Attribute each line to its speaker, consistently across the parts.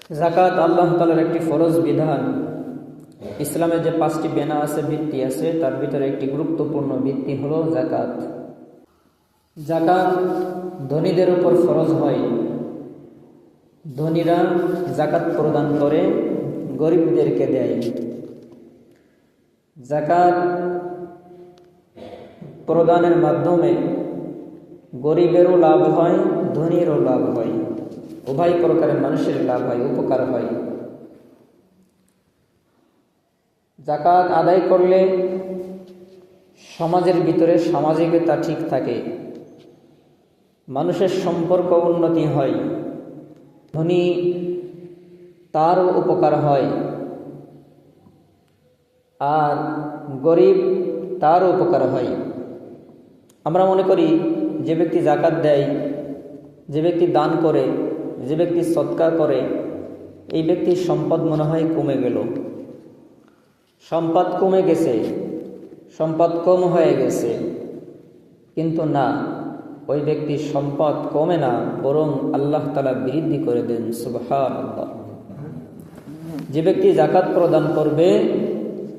Speaker 1: যাকাত আল্লাহ তাআলার একটি ফরজ বিধান। ইসলামে যে 5টি বেনা আছে, ভিত্তি আছে, তার ভিতরে একটি গুরুত্বপূর্ণ ভিত্তি হলো যাকাত। যাকাত ধনীদের উপর ফরজ হয়। ধনীরা যাকাত প্রদান করে, গরিবদেরকে দেয়। যাকাত প্রদানের মাধ্যমে গরিবেরও লাভ হয়, ধনীরও লাভ হয়, উভয় প্রকারের মানুষের লাভ হয়, উপকার হয়। যাকাত আদায় করলে সমাজের ভিতরে সামাজিকতা ঠিক থাকে, মানুষের সম্পর্ক উন্নতি হয়, ধনী তারও উপকার হয়, আর গরিব তারও উপকার হয়। আমরা মনে করি যে ব্যক্তি যাকাত দেয়, যে ব্যক্তি দান করে, যে ব্যক্তি সদকা করে, এই ব্যক্তির সম্পদ মনে হয় কমে গেল, সম্পদ কমে গেছে, সম্পদ কম হয়ে গেছে। কিন্তু না, ওই ব্যক্তির সম্পদ কমে না, বরং আল্লাহ তাআলা বৃদ্ধি করে দেন। সুবহানাল্লাহ। যে ব্যক্তি যাকাত প্রদান করবে,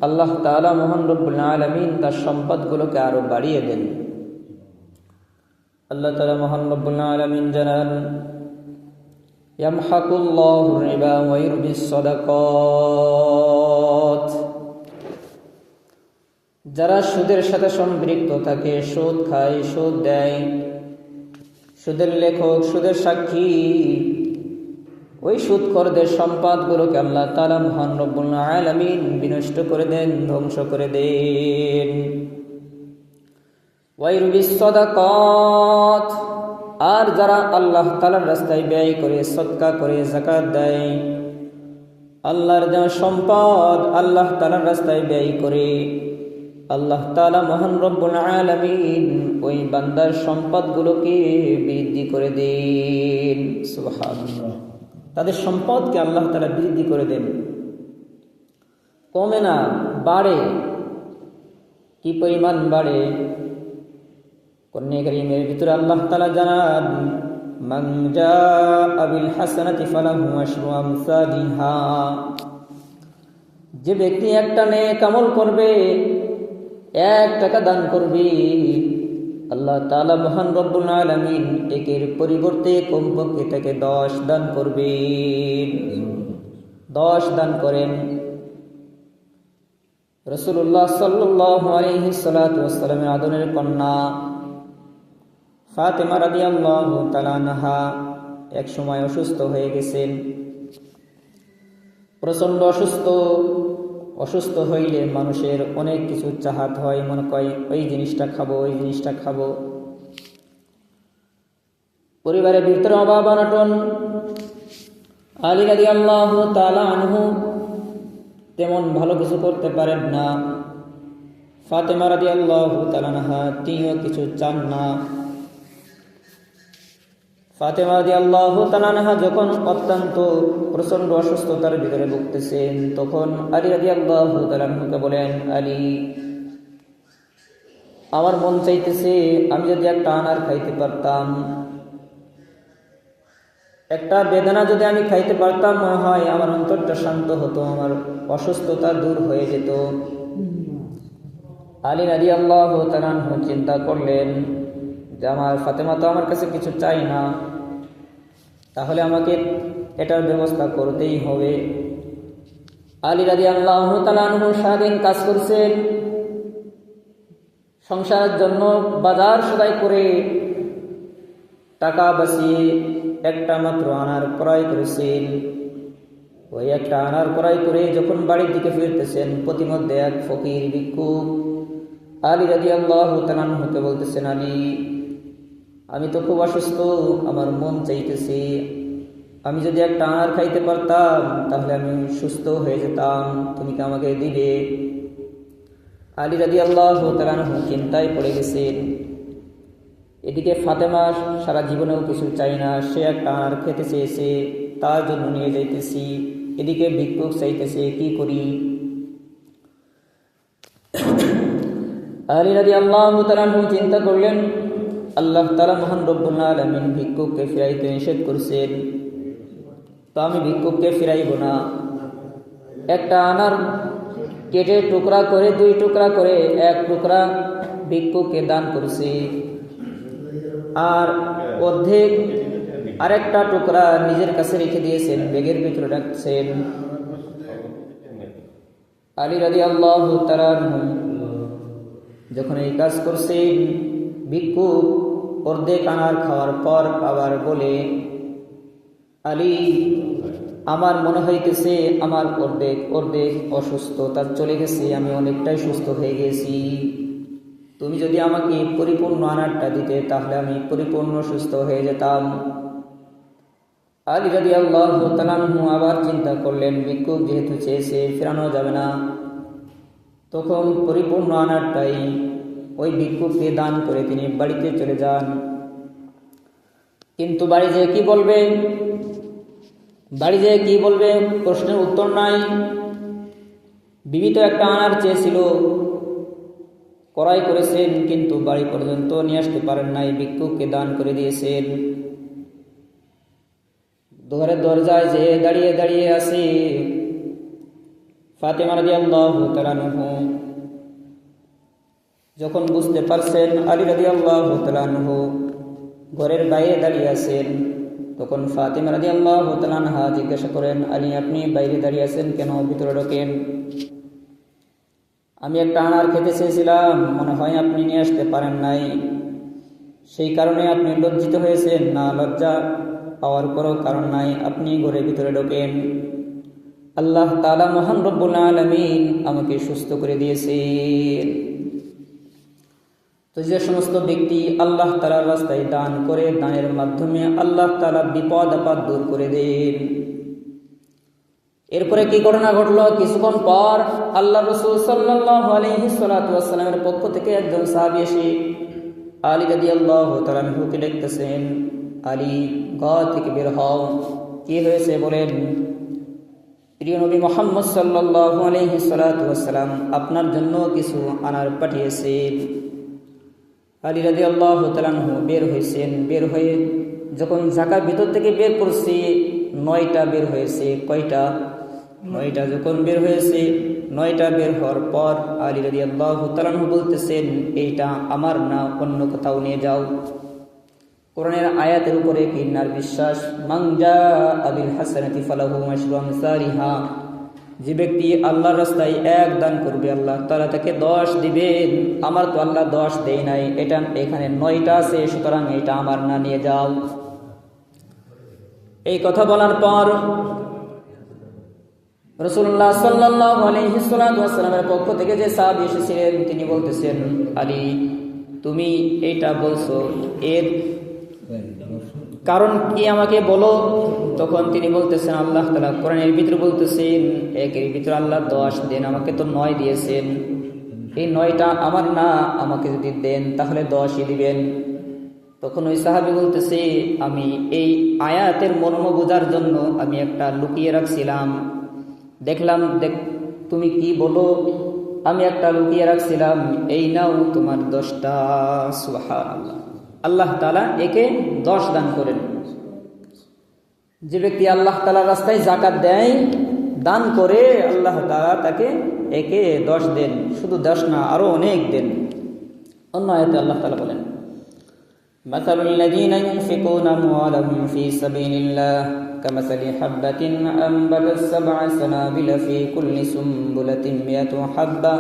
Speaker 1: আল্লাহ তাআলা মহান রব্বুল আলামিন তার সম্পদগুলোকে আরো বাড়িয়ে দেন। আল্লাহ তাআলা মহান রব্বুল আলামিন জানান, ইয়ামহাকুল্লাহু রিবা ওয়া ইউরবিস সাদাকাত। যারা সুদের সাথে সম্পৃক্ত থাকে, সুদ খায়, সুদ দেয়, সুদের লেখক, সুদের সাক্ষী, ওই সুদখোরদের সম্পদগুলোকে আল্লাহ তাআলা মহান রব্বুল আলামিন বিনষ্ট করে দেন, ধ্বংস করে দেন। ওয়া ইউরবিস সাদাকাত। আর যারা আল্লাহ তাআলার রাস্তায় ব্যয় করে, সদকা করে, যাকাত দেয়, আল্লাহর দেওয়া সম্পদ আল্লাহ তাআলার রাস্তায় ব্যয় করে, আল্লাহ তাআলা মহান রব্বুল আলামিন ওই বান্দার সম্পদগুলোকে বৃদ্ধি করে দেন। সুবহানাল্লাহ। তাদের সম্পদকে আল্লাহ তাআলা বৃদ্ধি করে দেন, কমে না, বাড়ে। কি পরিমাণ বাড়ে? কোরআনে কারীমের ভিতরে আল্লাহ তাআলা জানান, মান জাআ বিল হাসানাতি ফালাহু আশরু আমসালিহা। যে ব্যক্তি একটা নেক আমল করবে, 1 টাকা দান করবে, আল্লাহ তাআলা মহান রব্বুল আলামিন একের পরিবর্তে কমপক্ষে তাকে 10 দান করবেন। 10 দান করেন। রাসূলুল্লাহ সাল্লাল্লাহু আলাইহি সাল্লাতু ওয়াসসালামের আদরের কন্যা ফাতেমা রাদিয়াল্লাহু তাআলা আনহা এক সময় অসুস্থ হয়ে গেছেন। প্রচন্ড অসুস্থ হইলে মানুষের অনেক কিছু চাহাত হয়, মনে করে ওই জিনিসটা খাবো, ওই জিনিসটা খাবো। পরিবারের ভিতরে অভাব অনটন। আলী রাদিয়াল্লাহু তাআলা আনহু তেমন ভালো কিছু করতে পারেন না। ফাতেমা রাদিয়াল্লাহু তাআলা আনহা তিনিও কিছু চান না। ফাতেমা রাদিয়াল্লাহু তাআলা আনহা যখন অত্যন্ত প্রচন্ড অসুস্থতার ভিতরে ভুগতেছেন, তখন আলী রাদিয়াল্লাহু তাআলা আনহুকে বলেন, আলী, আমার মন চাইতেছে আমি যদি একটা আনার খাইতে পারতাম, একটা বেদনা যদি আমি খাইতে পারতাম, মনে হয় আমার অন্তরটা শান্ত হতো, আমার অসুস্থতা দূর হয়ে যেত। আলী রাদিয়াল্লাহু তাআলা আনহু চিন্তা করলেন যে আমার ফাতেমা তো আমার কাছে কিছু চাই না, তাহলে আমাকে এটার ব্যবস্থা করতেই হবে। আলী রাদিয়াল্লাহু তাআলা আনহু সারাদিন কাজ করছেন, সংসারের জন্য বাজার সদাই করে টাকা বাঁচিয়ে একটা মাত্র আনার ক্রয় করেছেন। ওই একটা আনার ক্রয় করে যখন বাড়ির দিকে ফিরতেছেন, প্রতিমধ্যে এক ফকির ভিক্ষুক আলী রাদিয়াল্লাহু তাআলা আনহুকে বলতেছেন, আলী, আমি তো খুব অসুস্থ, আমার মন চাইতেছে আমি যদি একটা আনার খাইতে পারতাম তাহলে আমি সুস্থ হয়ে যেতাম, তুমি কি আমাকে দিবে? আলী রাদিয়াল্লাহু তাআলা আনহু চিন্তায় পড়ে গেছেন। এদিকে ফাতেমা সারা জীবনেও কিছু চাই না, সে একটা আনার খেতে চেয়েছে, তার জন্য নিয়ে যাইতেছি। এদিকে ভিক্ষুক চাইতেছে, কি করি? আলী রাদিয়াল্লাহু তাআলা আনহু চিন্তা করলেন, আল্লাহ তাআলা মহান রব্বুল আলামিন ভিক্ষুককে ফিরাইতে নিষেধ করেছেন। তো আমি ভিক্ষুককে ফিরাইব না। একটা আনার কেটে টুকরা করে 2 টুকরা করে 1 টুকরা ভিক্ষুককে দান করছি, আর অর্ধেক আরেকটা টুকরা নিজের কাছে রেখে দিয়েছেন, ব্যাগের ভিতরে রাখছেন। আলী রাদিয়াল্লাহু তাআলা আনহু যখন এই কাজ করছেন, ভিক্ষুক অর্ধেক আনার খাওয়ার পর আবার বলে, আলী, আমার মনে হইতেছে আমার অর্ধেক অসুস্থতা চলে গেছে, আমি অনেকটাই সুস্থ হয়ে গেছি। তুমি যদি আমাকে পরিপূর্ণ আনারটা দিতে তাহলে আমি পরিপূর্ণ সুস্থ হয়ে যেতাম। আলী রাদিয়াল্লাহু তাআলা আনহু আবার চিন্তা করলেন, ভিক্ষুক যেহেতু চেয়েছে ফেরানো যাবে না, তখন পরিপূর্ণ আনারটাই ওই ভিক্ষুককে দান করে তিনি বাড়িতে চলে যান। কিন্তু বাড়ি যেয়ে কি বলবে প্রশ্নের উত্তর নাই। বিবি তো একটা আনার চেয়েছিল, ক্রয় করেছেন, কিন্তু বাড়ি পর্যন্ত নিয়ে আসতে পারেন নাই, ভিক্ষুককে দান করে দিয়েছেন। ঘরের দরজায় যে দাঁড়িয়ে আছে ফাতেমা রাদিয়াল্লাহু তাআলা আনহা। যখন বুঝতে পারছেন আলী রাদিয়াল্লাহু তাআলা আনহু ঘরের বাইরে দাঁড়িয়ে আছেন, তখন ফাতেমা রাদিয়াল্লাহু তাআলা আনহা জিজ্ঞাসা করেন, আলী, আপনি বাইরে দাঁড়িয়ে আছেন কেন? ভিতরে ঢোকেন। আমি একটা আনার খেতে চেয়েছিলাম, মনে হয় আপনি নিয়ে আসতে পারেন নাই, সেই কারণে আপনি লজ্জিত হয়েছেন। না, লজ্জা পাওয়ার কোনো কারণ নাই, আপনি ঘরের ভিতরে ঢোকেন। আল্লাহ তাআলা মহান রব্বুল আলামিন আমাকে সুস্থ করে দিয়েছেন। তো যে সমস্ত ব্যক্তি আল্লাহ তাআলার রাস্তায় দান করে, দানের মাধ্যমে আল্লাহ তাআলা বিপদ আপদ দূর করে দেন। এরপরে কি ঘটনা ঘটলো? কিছুক্ষণ পর আল্লাহ রাসূল সাল্লাল্লাহু আলাইহি ওয়াসাল্লামের পক্ষ থেকে একজন সাহাবী এসে আলী রাদিয়াল্লাহু তাআলা আনহুকে ডাকতেছেন, আলী, ঘর থেকে বের হও, কি হয়েছে বলেন। প্রিয় নবী মুহাম্মদ সাল্লাল্লাহু আলাইহি ওয়াসাল্লাম আপনার জন্য কিছু আনার পাঠিয়েছেন। আলী রাদিয়াল্লাহু তাআলা আনহু বের হয়েছেন। বের হয়ে যখন ঝাঁকার ভিতর থেকে বের করছে, 9টা বের হয়েছে। কয়টা? 9টা। যখন বের হয়েছে, 9টা বের হওয়ার পর আলী রাদিয়াল্লাহু তাআলা আনহু বলতেছেন, এইটা আমার না, অন্য কোথাও নিয়ে যাও। কোরআনের আয়াতের উপরে কিন্নার বিশ্বাস, মান জাআ বিল হাসানাতি ফালাহু আশরু আমসালিহা। যে ব্যক্তি আল্লাহর রাস্তায় 1 দান করবে, আল্লাহ তাআলা তাকে 10 দিবেন। আমার তো আল্লাহ 10 দেয় নাই, এটা এখানে 9টা আছে, সুতরাং এটা আমার না, নিয়ে যাও। এই কথা বলার পর রাসূলুল্লাহ সাল্লাল্লাহু আলাইহি ওয়াসাল্লামের পক্ষ থেকে যে সাহাবী এসেছিলেন, তিনি বলতেছেন, আলী, তুমি এইটা বলছো, এর কারণ কি আমাকে বলো। তখন তিনি বলতেছেন, আল্লাহ তাআলা কোরআনের ভিতরে বলতেছেন, একের ভিতরে আল্লাহ 10 দেন, আমাকে তো 9 দিয়েছেন, এই 9টা আমার না, আমাকে যদি দেন তাহলে 10ই দিবেন। তখন ওই সাহাবী বলতেছে, আমি এই আয়াতের মর্ম বোঝার জন্য আমি একটা লুকিয়ে রাখছিলাম, দেখলাম তুমি কি বলো, আমি একটা লুকিয়ে রাখছিলাম, এই নাও তোমার 10টা। সুবহানাল্লাহ। আল্লাহ তাআলা একে 10 দান করেন। যে ব্যক্তি আল্লাহ তাআলার রাস্তায় যাকাত দেয়, দান করে, আল্লাহ তাআলা তাকে একে 10 দেন। শুধু 10 না, আরো অনেক দেন। অন্য আয়াতে আল্লাহ তাআলা বলেন, মাসালুল লাযীনা ইউনফিকুনা আমওয়ালাহুম ফী সাবিলিল্লাহ কামাসালি হাববাতিন আনবাতাস সাব'a সানাবিলা ফী কুল্লি সুমবুলাতিন মিয়াতু হাব্বা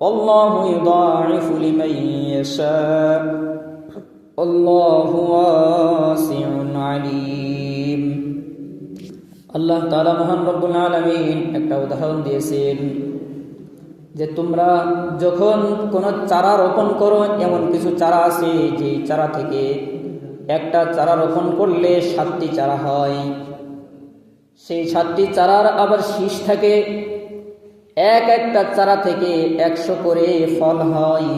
Speaker 1: ওয়াল্লাহু ইউদাঈফু লিমান ইয়াশা আল্লাহু ওয়াসিউন আলীম। আল্লাহ তাআলা মহান রব্বুল আলামিন একটা উদাহরণ দিয়েছেন যে তোমরা যখন কোনো চারা রোপণ করো, এমন কিছু চারা আছে যে চারা থেকে একটা চারা রোপণ করলে 7টি চারা হয়। সেই 7টি চারার আবার শীষ থাকে, একটা চারা থেকে 100 করে ফল হয়।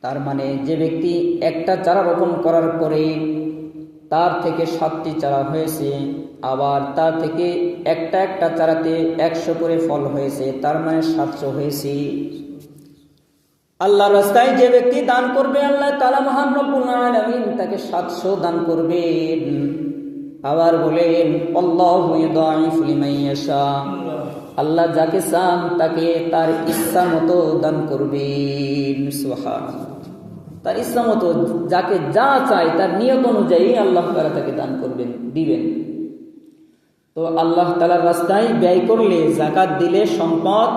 Speaker 1: তার মানে যে ব্যক্তি একটা চারা রোপণ করার পরে তার থেকে 7টি চারা হয়েছে, আবার তার থেকে একটা চারাতে 100 করে ফল হয়েছে, তার মানে 700 হয়েছে। আল্লাহর রাস্তায় যে ব্যক্তি দান করবে, আল্লাহ তাআলা মহান রব্বুল আলামিন তাকে 700 দান করবেন। আবার বলেন আল্লাহু ইউদাইফু লিমান ইয়াশা, আল্লাহ যাকে চান তাকে তার ইচ্ছা মতো দান করবেন। সুবহানাল্লাহ। তার ইচ্ছা মতো যাকে যা চায় তার নিয়ত অনুযায়ী আল্লাহ তাআলা তাকে দান করবেন, দিবেন। তো আল্লাহ তাআলার রাস্তায় ব্যয় করলে, যাকাত দিলে সম্পদ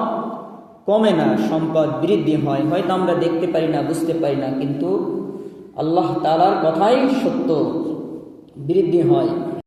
Speaker 1: কমে না, সম্পদ বৃদ্ধি হয়। হয়তো আমরা দেখতে পারি না, বুঝতে পারি না, কিন্তু আল্লাহ তাআলার কথাই সত্য, বৃদ্ধি হয়।